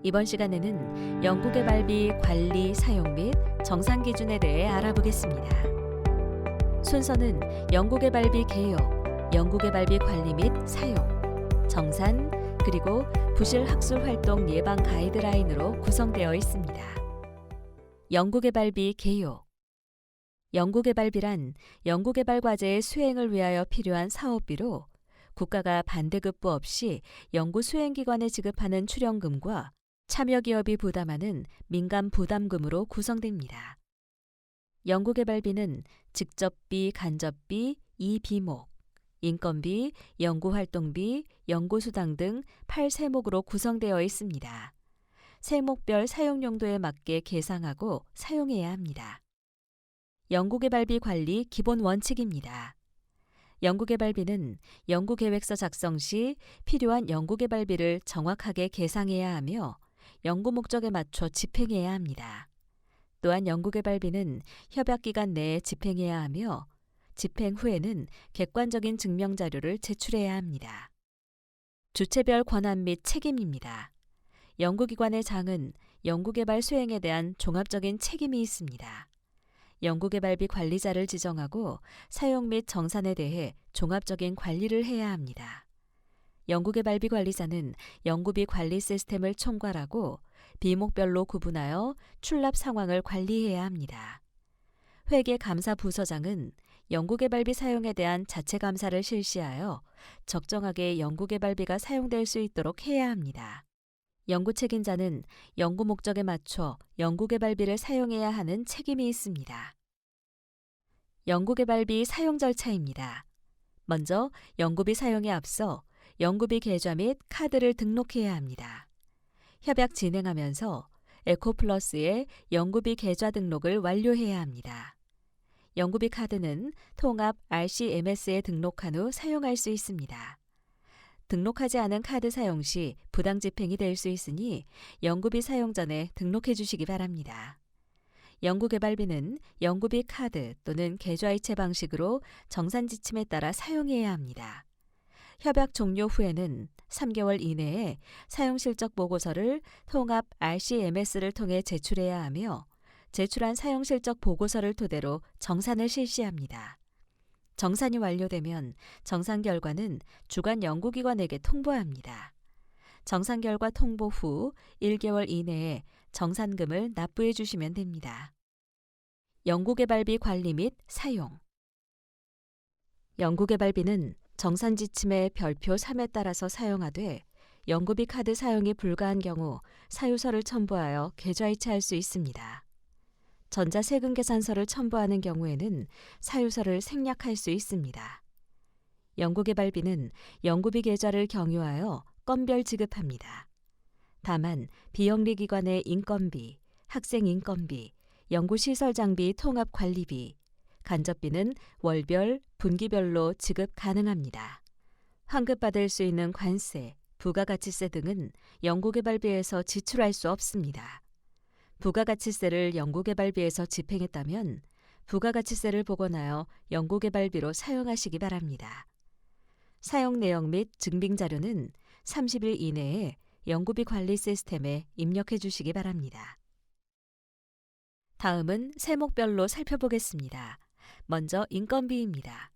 이번 시간에는 연구개발비 관리, 사용 및 정산 기준에 대해 알아보겠습니다. 순서는 연구개발비 개요, 연구개발비 관리 및 사용, 정산, 그리고 부실 학술 활동 예방 가이드라인으로 구성되어 있습니다. 연구개발비 개요. 연구개발비란 연구개발 과제의 수행을 위하여 필요한 사업비로 국가가 반대급부 없이 연구 수행기관에 지급하는 출연금과 참여기업이 부담하는 민간 부담금으로 구성됩니다. 연구개발비는 직접비, 간접비, 2비목, 인건비, 연구활동비, 연구수당 등 8세목으로 구성되어 있습니다. 세목별 사용용도에 맞게 계상하고 사용해야 합니다. 연구개발비 관리 기본 원칙입니다. 연구개발비는 연구계획서 작성 시 필요한 연구개발비를 정확하게 계상해야 하며 연구 목적에 맞춰 집행해야 합니다. 또한 연구개발비는 협약기간 내에 집행해야 하며 집행 후에는 객관적인 증명자료를 제출해야 합니다. 주체별 권한 및 책임입니다. 연구기관의 장은 연구개발 수행에 대한 종합적인 책임이 있습니다. 연구개발비 관리자를 지정하고 사용 및 정산에 대해 종합적인 관리를 해야 합니다. 연구개발비 관리자는 연구비 관리 시스템을 총괄하고 비목별로 구분하여 출납 상황을 관리해야 합니다. 회계감사부서장은 연구개발비 사용에 대한 자체 감사를 실시하여 적정하게 연구개발비가 사용될 수 있도록 해야 합니다. 연구 책임자는 연구 목적에 맞춰 연구개발비를 사용해야 하는 책임이 있습니다. 연구개발비 사용 절차입니다. 먼저 연구비 사용에 앞서 연구비 계좌 및 카드를 등록해야 합니다. 협약 진행하면서 에코플러스에 연구비 계좌 등록을 완료해야 합니다. 연구비 카드는 통합 RCMS에 등록한 후 사용할 수 있습니다. 등록하지 않은 카드 사용 시 부당 집행이 될 수 있으니 연구비 사용 전에 등록해 주시기 바랍니다. 연구개발비는 연구비 카드 또는 계좌이체 방식으로 정산 지침에 따라 사용해야 합니다. 협약 종료 후에는 3개월 이내에 사용실적 보고서를 통합 RCMS를 통해 제출해야 하며 제출한 사용실적 보고서를 토대로 정산을 실시합니다. 정산이 완료되면 정산 결과는 주관 연구기관에게 통보합니다. 정산 결과 통보 후 1개월 이내에 정산금을 납부해 주시면 됩니다. 연구개발비 관리 및 사용. 연구개발비는 정산 지침의 별표 3에 따라서 사용하되 연구비 카드 사용이 불가한 경우 사유서를 첨부하여 계좌이체할 수 있습니다. 전자세금계산서를 첨부하는 경우에는 사유서를 생략할 수 있습니다. 연구개발비는 연구비 계좌를 경유하여 건별 지급합니다. 다만 비영리기관의 인건비, 학생 인건비, 연구시설 장비 통합 관리비, 간접비는 월별, 분기별로 지급 가능합니다. 환급받을 수 있는 관세, 부가가치세 등은 연구개발비에서 지출할 수 없습니다. 부가가치세를 연구개발비에서 집행했다면 부가가치세를 복원하여 연구개발비로 사용하시기 바랍니다. 사용 내역 및 증빙자료는 30일 이내에 연구비 관리 시스템에 입력해 주시기 바랍니다. 다음은 세목별로 살펴보겠습니다. 먼저 인건비입니다.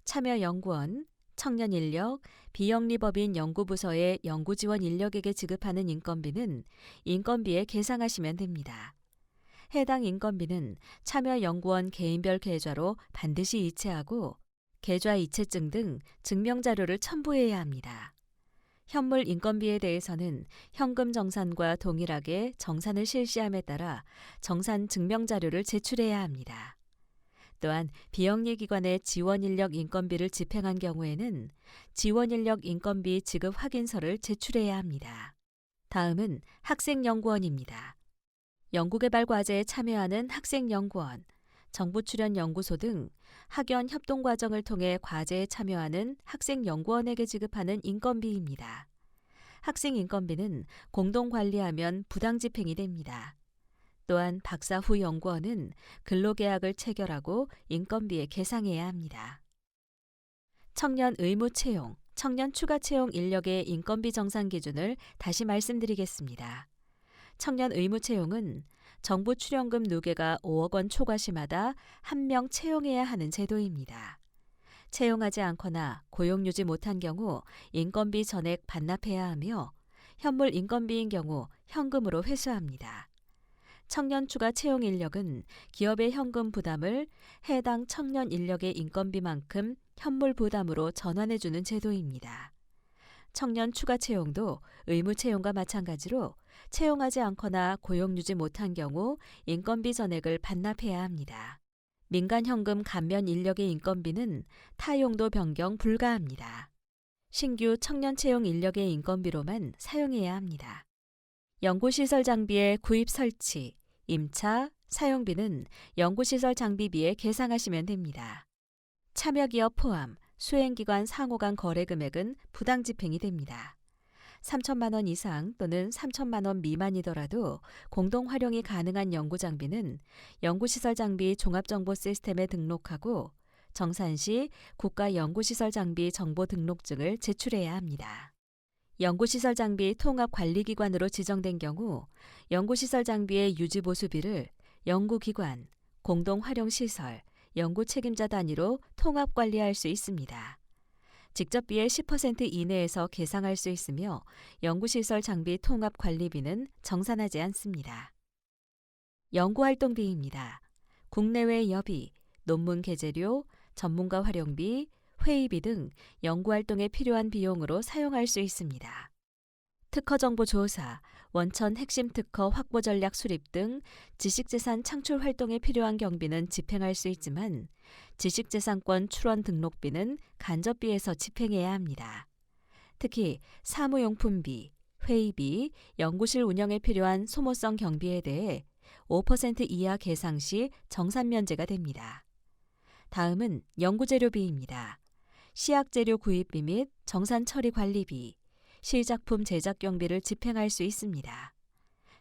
참여연구원, 청년인력, 비영리법인 연구부서의 연구지원 인력에게 지급하는 인건비는 인건비에 계상하시면 됩니다. 해당 인건비는 참여연구원 개인별 계좌로 반드시 이체하고 계좌 이체증 등 증명자료를 첨부해야 합니다. 현물 인건비에 대해서는 현금 정산과 동일하게 정산을 실시함에 따라 정산 증명자료를 제출해야 합니다. 또한 비영리기관의 지원인력 인건비를 집행한 경우에는 지원인력 인건비 지급 확인서를 제출해야 합니다. 다음은 학생연구원입니다. 연구개발 과제에 참여하는 학생연구원, 정부 출연 연구소 등 학연 협동 과정을 통해 과제에 참여하는 학생연구원에게 지급하는 인건비입니다. 학생 인건비는 공동 관리하면 부당 집행이 됩니다. 또한 박사 후 연구원은 근로계약을 체결하고 인건비에 계상해야 합니다. 청년 의무 채용, 청년 추가 채용 인력의 인건비 정산 기준을 다시 말씀드리겠습니다. 청년 의무 채용은 정부 출연금 누계가 5억 원 초과 시마다 1명 채용해야 하는 제도입니다. 채용하지 않거나 고용 유지 못한 경우 인건비 전액 반납해야 하며 현물 인건비인 경우 현금으로 회수합니다. 청년 추가 채용 인력은 기업의 현금 부담을 해당 청년 인력의 인건비만큼 현물 부담으로 전환해주는 제도입니다. 청년 추가 채용도 의무 채용과 마찬가지로 채용하지 않거나 고용 유지 못한 경우 인건비 전액을 반납해야 합니다. 민간 현금 감면 인력의 인건비는 타용도 변경 불가합니다. 신규 청년 채용 인력의 인건비로만 사용해야 합니다. 연구시설 장비의 구입 설치, 임차, 사용비는 연구시설 장비비에 계상하시면 됩니다. 참여기업 포함, 수행기관 상호 간 거래 금액은 부당 집행이 됩니다. 3천만 원 이상 또는 3천만 원 미만이더라도 공동 활용이 가능한 연구 장비는 연구시설 장비 종합정보 시스템에 등록하고 정산 시 국가연구시설 장비 정보 등록증을 제출해야 합니다. 연구시설 장비 통합관리기관으로 지정된 경우 연구시설 장비의 유지보수비를 연구기관, 공동활용시설, 연구책임자 단위로 통합관리할 수 있습니다. 직접비의 10% 이내에서 계상할 수 있으며 연구시설 장비 통합관리비는 정산하지 않습니다. 연구활동비입니다. 국내외 여비, 논문 게재료, 전문가 활용비, 회의비 등 연구활동에 필요한 비용으로 사용할 수 있습니다. 특허정보 조사, 원천 핵심 특허 확보 전략 수립 등 지식재산 창출 활동에 필요한 경비는 집행할 수 있지만 지식재산권 출원 등록비는 간접비에서 집행해야 합니다. 특히 사무용품비, 회의비, 연구실 운영에 필요한 소모성 경비에 대해 5% 이하 계상 시 정산 면제가 됩니다. 다음은 연구재료비입니다. 시약재료 구입비 및 정산 처리 관리비, 시작품 제작 경비를 집행할 수 있습니다.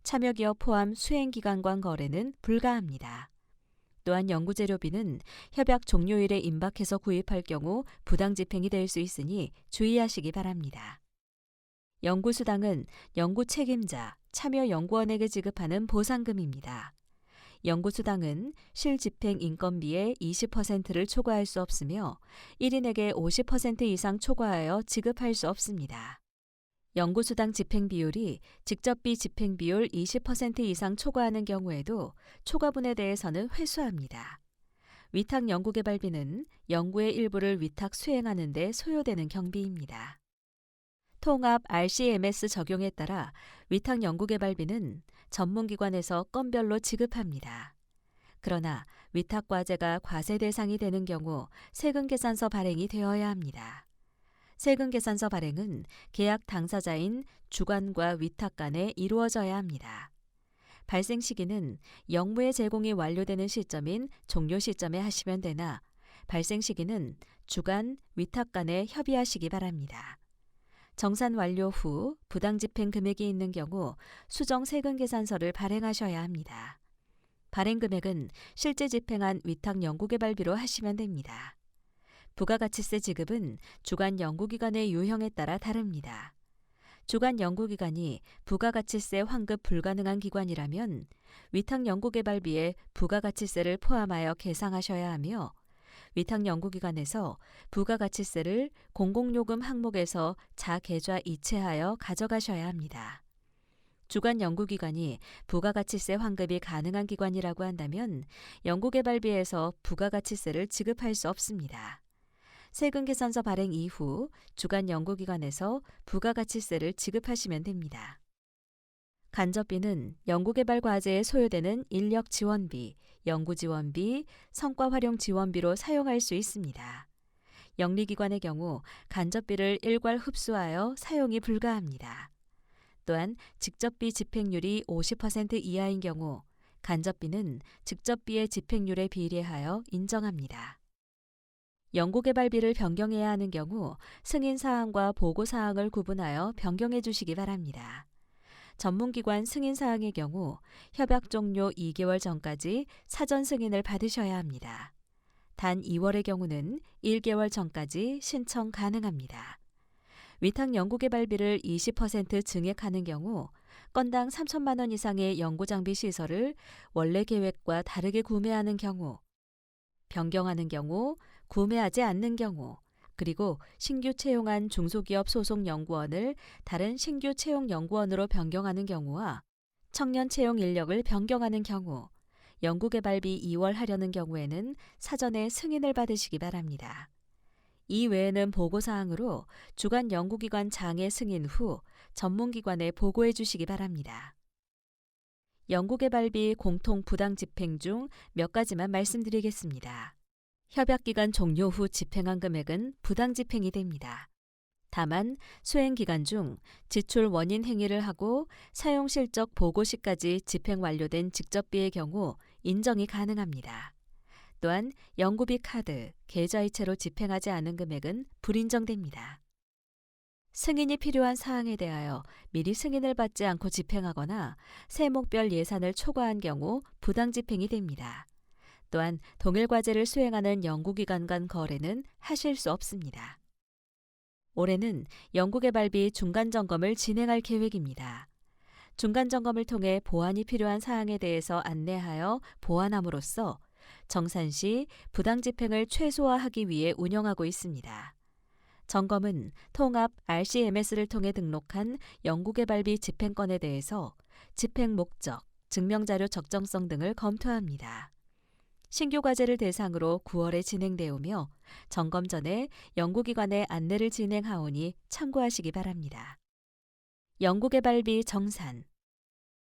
참여기업 포함 수행기관과 거래는 불가합니다. 또한 연구재료비는 협약 종료일에 임박해서 구입할 경우 부당 집행이 될 수 있으니 주의하시기 바랍니다. 연구수당은 연구 책임자, 참여 연구원에게 지급하는 보상금입니다. 연구수당은 실집행 인건비의 20%를 초과할 수 없으며 1인에게 50% 이상 초과하여 지급할 수 없습니다. 연구수당 집행 비율이 직접비 집행 비율 20% 이상 초과하는 경우에도 초과분에 대해서는 회수합니다. 위탁 연구개발비는 연구의 일부를 위탁 수행하는 데 소요되는 경비입니다. 통합 RCMS 적용에 따라 위탁 연구개발비는 전문기관에서 건별로 지급합니다. 그러나 위탁과제가 과세 대상이 되는 경우 세금계산서 발행이 되어야 합니다. 세금계산서 발행은 계약 당사자인 주관과 위탁 간에 이루어져야 합니다. 발생 시기는 영무의 제공이 완료되는 시점인 종료 시점에 하시면 되나 발생 시기는 주관, 위탁 간에 협의하시기 바랍니다. 정산 완료 후 부당 집행 금액이 있는 경우 수정 세금계산서를 발행하셔야 합니다. 발행 금액은 실제 집행한 위탁 연구개발비로 하시면 됩니다. 부가가치세 지급은 주관 연구기관의 유형에 따라 다릅니다. 주관 연구기관이 부가가치세 환급 불가능한 기관이라면 위탁 연구개발비에 부가가치세를 포함하여 계상하셔야 하며 위탁 연구기관에서 부가가치세를 공공요금 항목에서 자계좌 이체하여 가져가셔야 합니다. 주관 연구기관이 부가가치세 환급이 가능한 기관이라고 한다면 연구개발비에서 부가가치세를 지급할 수 없습니다. 세금계산서 발행 이후 주관 연구기관에서 부가가치세를 지급하시면 됩니다. 간접비는 연구개발 과제에 소요되는 인력 지원비, 연구지원비, 성과활용 지원비로 사용할 수 있습니다. 영리기관의 경우 간접비를 일괄 흡수하여 사용이 불가합니다. 또한 직접비 집행률이 50% 이하인 경우 간접비는 직접비의 집행률에 비례하여 인정합니다. 연구개발비를 변경해야 하는 경우 승인사항과 보고사항을 구분하여 변경해 주시기 바랍니다. 전문기관 승인사항의 경우 협약 종료 2개월 전까지 사전 승인을 받으셔야 합니다. 단 2월의 경우는 1개월 전까지 신청 가능합니다. 위탁 연구개발비를 20% 증액하는 경우 건당 3천만 원 이상의 연구장비 시설을 원래 계획과 다르게 구매하는 경우, 변경하는 경우, 구매하지 않는 경우, 그리고 신규 채용한 중소기업 소속 연구원을 다른 신규 채용 연구원으로 변경하는 경우와 청년 채용 인력을 변경하는 경우, 연구개발비 2월 하려는 경우에는 사전에 승인을 받으시기 바랍니다. 이 외에는 보고사항으로 주간 연구기관 장의 승인 후 전문기관에 보고해 주시기 바랍니다. 연구개발비 공통 부당 집행 중 몇 가지만 말씀드리겠습니다. 협약기간 종료 후 집행한 금액은 부당 집행이 됩니다. 다만 수행기간 중 지출 원인 행위를 하고 사용실적 보고 시까지 집행 완료된 직접비의 경우 인정이 가능합니다. 또한 연구비 카드, 계좌이체로 집행하지 않은 금액은 불인정됩니다. 승인이 필요한 사항에 대하여 미리 승인을 받지 않고 집행하거나 세목별 예산을 초과한 경우 부당 집행이 됩니다. 또한 동일 과제를 수행하는 연구기관 간 거래는 하실 수 없습니다. 올해는 연구개발비 중간점검을 진행할 계획입니다. 중간점검을 통해 보완이 필요한 사항에 대해서 안내하여 보완함으로써 정산시 부당집행을 최소화하기 위해 운영하고 있습니다. 점검은 통합 RCMS를 통해 등록한 연구개발비 집행건에 대해서 집행 목적, 증명자료 적정성 등을 검토합니다. 신규 과제를 대상으로 9월에 진행되오며 점검 전에 연구기관에 안내를 진행하오니 참고하시기 바랍니다. 연구개발비 정산.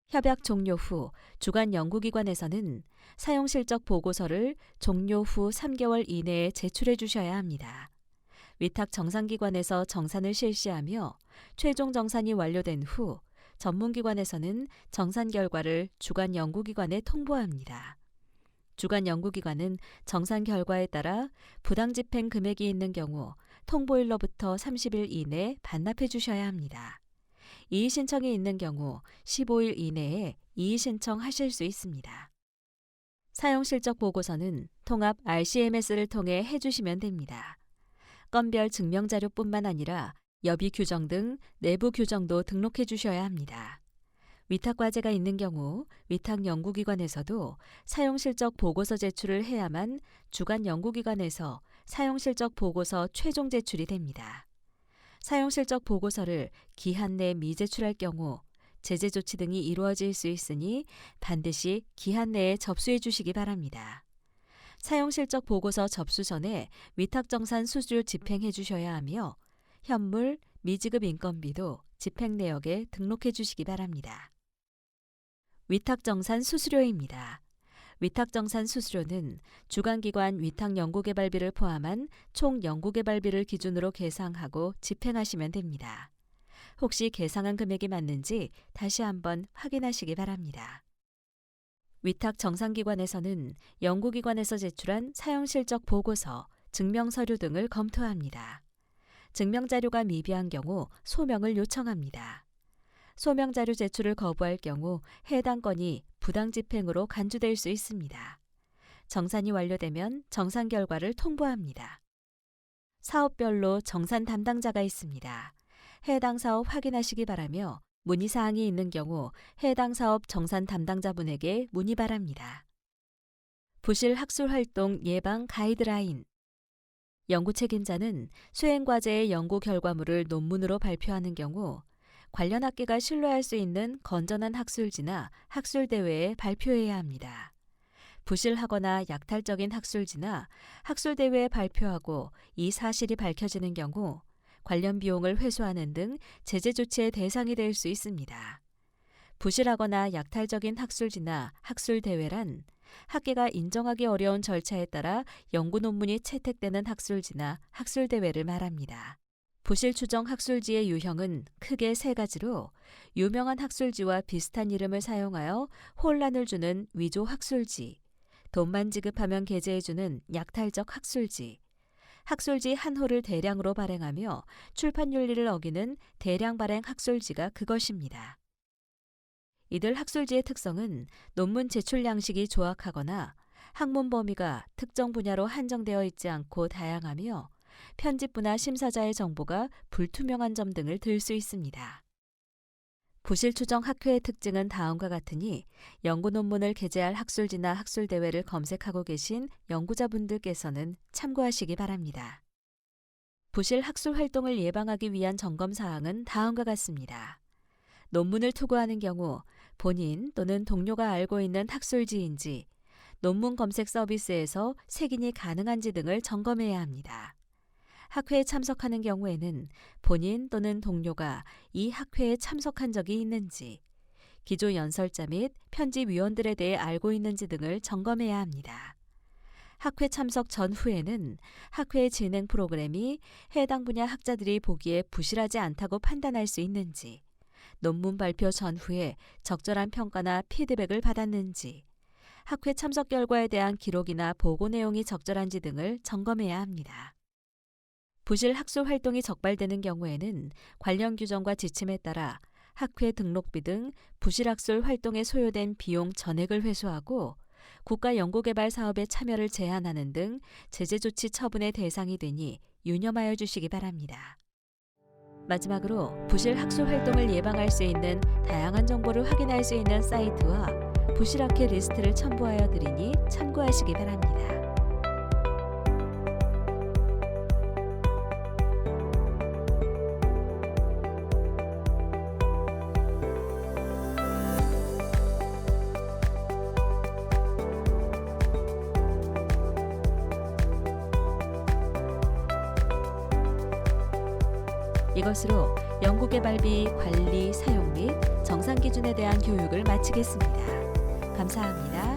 협약 종료 후 주간 연구기관에서는 사용실적 보고서를 종료 후 3개월 이내에 제출해 주셔야 합니다. 위탁 정산기관에서 정산을 실시하며 최종 정산이 완료된 후 전문기관에서는 정산 결과를 주간 연구기관에 통보합니다. 주간 연구기관은 정산 결과에 따라 부당집행 금액이 있는 경우 통보일로부터 30일 이내 반납해 주셔야 합니다. 이의 신청이 있는 경우 15일 이내에 이의 신청하실 수 있습니다. 사용실적 보고서는 통합 RCMS를 통해 해주시면 됩니다. 건별 증명자료뿐만 아니라 여비 규정 등 내부 규정도 등록해 주셔야 합니다. 위탁 과제가 있는 경우 위탁 연구기관에서도 사용실적 보고서 제출을 해야만 주간 연구기관에서 사용실적 보고서 최종 제출이 됩니다. 사용실적 보고서를 기한 내 미제출할 경우 제재 조치 등이 이루어질 수 있으니 반드시 기한 내에 접수해 주시기 바랍니다. 사용실적 보고서 접수 전에 위탁정산 수수료 집행해 주셔야 하며 현물, 미지급 인건비도 집행 내역에 등록해 주시기 바랍니다. 위탁정산 수수료입니다. 위탁정산 수수료는 주간기관 위탁연구개발비를 포함한 총 연구개발비를 기준으로 계상하고 집행하시면 됩니다. 혹시 계상한 금액이 맞는지 다시 한번 확인하시기 바랍니다. 위탁정산기관에서는 연구기관에서 제출한 사용실적 보고서, 증명서류 등을 검토합니다. 증명자료가 미비한 경우 소명을 요청합니다. 소명자료 제출을 거부할 경우 해당 건이 부당집행으로 간주될 수 있습니다. 정산이 완료되면 정산 결과를 통보합니다. 사업별로 정산 담당자가 있습니다. 해당 사업 확인하시기 바라며 문의사항이 있는 경우 해당 사업 정산 담당자분에게 문의 바랍니다. 부실 학술활동 예방 가이드라인. 연구 책임자는 수행과제의 연구 결과물을 논문으로 발표하는 경우 관련 학계가 신뢰할 수 있는 건전한 학술지나 학술대회에 발표해야 합니다. 부실하거나 약탈적인 학술지나 학술대회에 발표하고 이 사실이 밝혀지는 경우 관련 비용을 회수하는 등 제재 조치의 대상이 될 수 있습니다. 부실하거나 약탈적인 학술지나 학술대회란 학계가 인정하기 어려운 절차에 따라 연구 논문이 채택되는 학술지나 학술대회를 말합니다. 부실 추정 학술지의 유형은 크게 3가지로 유명한 학술지와 비슷한 이름을 사용하여 혼란을 주는 위조 학술지, 돈만 지급하면 게재해주는 약탈적 학술지, 학술지 한 호를 대량으로 발행하며 출판 윤리를 어기는 대량 발행 학술지가 그것입니다. 이들 학술지의 특성은 논문 제출 양식이 조악하거나 학문 범위가 특정 분야로 한정되어 있지 않고 다양하며 편집부나 심사자의 정보가 불투명한 점 등을 들 수 있습니다. 부실 추정 학회의 특징은 다음과 같으니 연구 논문을 게재할 학술지나 학술대회를 검색하고 계신 연구자분들께서는 참고하시기 바랍니다. 부실 학술 활동을 예방하기 위한 점검 사항은 다음과 같습니다. 논문을 투고하는 경우 본인 또는 동료가 알고 있는 학술지인지, 논문 검색 서비스에서 색인이 가능한지 등을 점검해야 합니다. 학회에 참석하는 경우에는 본인 또는 동료가 이 학회에 참석한 적이 있는지, 기조 연설자 및 편집위원들에 대해 알고 있는지 등을 점검해야 합니다. 학회 참석 전후에는 학회 진행 프로그램이 해당 분야 학자들이 보기에 부실하지 않다고 판단할 수 있는지, 논문 발표 전후에 적절한 평가나 피드백을 받았는지, 학회 참석 결과에 대한 기록이나 보고 내용이 적절한지 등을 점검해야 합니다. 부실 학술 활동이 적발되는 경우에는 관련 규정과 지침에 따라 학회 등록비 등 부실 학술 활동에 소요된 비용 전액을 회수하고 국가 연구개발 사업에 참여를 제한하는 등 제재 조치 처분의 대상이 되니 유념하여 주시기 바랍니다. 마지막으로 부실 학술 활동을 예방할 수 있는 다양한 정보를 확인할 수 있는 사이트와 부실 학회 리스트를 첨부하여 드리니 참고하시기 바랍니다. 이것으로 연구개발비 관리, 사용 및 정상 기준에 대한 교육을 마치겠습니다. 감사합니다.